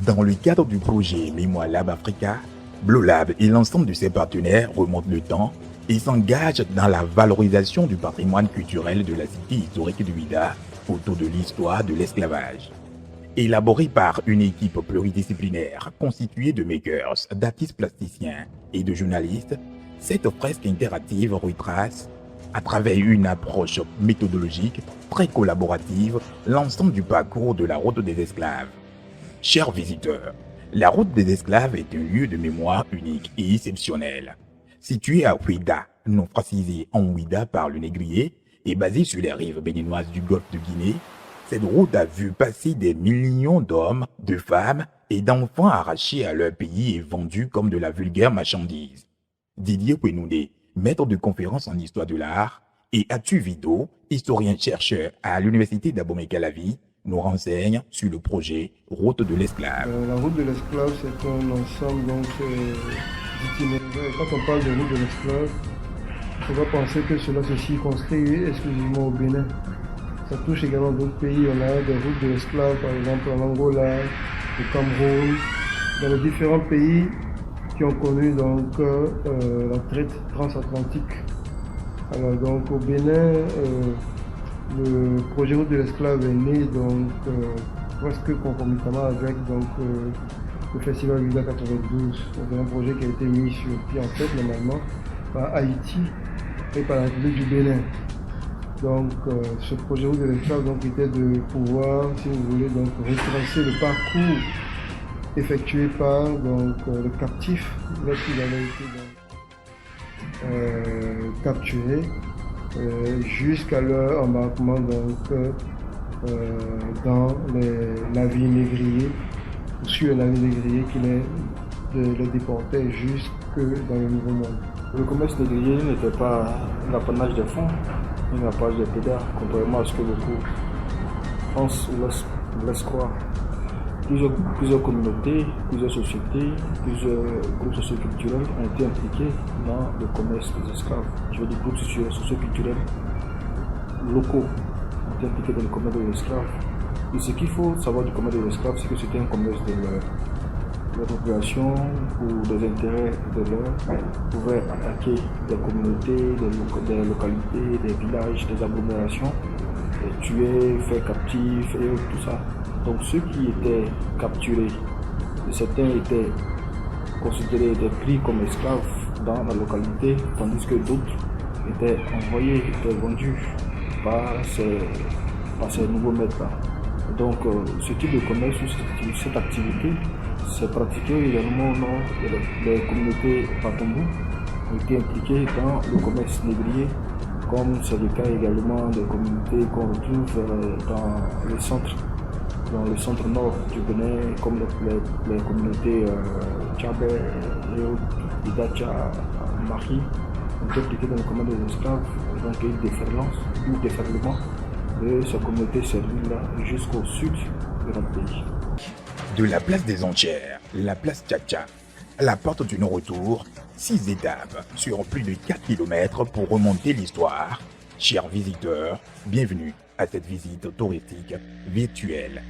Dans le cadre du projet Mémoire Lab Africa, Blue Lab et l'ensemble de ses partenaires remontent le temps et s'engagent dans la valorisation du patrimoine culturel de la cité historique de Ouidah autour de l'histoire de l'esclavage. Élaboré par une équipe pluridisciplinaire constituée de makers, d'artistes plasticiens et de journalistes, cette fresque interactive retrace, à travers une approche méthodologique très collaborative, l'ensemble du parcours de la route des esclaves. Chers visiteurs, la route des esclaves est un lieu de mémoire unique et exceptionnel. Situé à Ouidah, non francisé en Ouidah par le négrier et basé sur les rives béninoises du golfe de Guinée, cette route a vu passer des millions d'hommes, de femmes et d'enfants arrachés à leur pays et vendus comme de la vulgaire marchandise. Didier Kouenoudé, maître de conférences en histoire de l'art, et Atu Vido, historien-chercheur à l'université d'Abomey-Calavi, nous renseigne sur le projet Route de l'esclave. La route de l'esclave, c'est un ensemble d'itinéraires. Et quand on parle de route de l'esclave, il ne faut pas penser que cela se circonscrit exclusivement au Bénin. Ça touche également d'autres pays. On a des routes de l'esclave, par exemple en Angola, au Cameroun, dans les différents pays qui ont connu la traite transatlantique. Alors donc au Bénin, le projet Route de l'esclave est né presque concomitamment avec le festival Ouidah 92. C'est un projet qui a été mis sur pied en fait normalement par Haïti et par la République du Bénin. Donc ce projet Route de l'esclave était de pouvoir, si vous voulez, retracer le parcours effectué par le captif lorsqu'il avait été capturé jusqu'à leur embarquement dans les navires négriers, sur les navires négriers qui les déportaient jusque dans le Nouveau Monde. Le commerce négrier n'était pas l'apanage des fonds, ni l'apanage des pédards, contrairement à ce que beaucoup pensent ou laissent croire. Plusieurs communautés, plusieurs sociétés, plusieurs groupes socioculturels ont été impliqués dans le commerce des esclaves. Je veux dire groupes socioculturels locaux ont été impliqués dans le commerce des esclaves. Et ce qu'il faut savoir du commerce des esclaves, c'est que c'était un commerce de leur population ou des intérêts de leur pouvaient attaquer des communautés, des localités, des villages, des agglomérations, et tuer, faire captifs et tout ça. Donc ceux qui étaient capturés, certains étaient considérés, étaient pris comme esclaves dans la localité, tandis que d'autres étaient envoyés, étaient vendus par ces nouveaux maîtres-là. Donc ce type de commerce ou cette activité s'est pratiquée également dans les communautés Patombou, ont été impliquées dans le commerce négrier, comme c'est le cas également des communautés qu'on retrouve dans le centre nord du Bénin, comme les communautés Tchabé et autres, Idacha, Mari, ont été impliquées dans le commerce des esclaves, donc il y a eu des déferlements de ces communautés serviles-là jusqu'au sud de notre pays. De la place des Enchères, la place Tchatcha, à la porte du non-retour, 6 étapes sur plus de 4 km pour remonter l'histoire. Chers visiteurs, bienvenue à cette visite touristique virtuelle.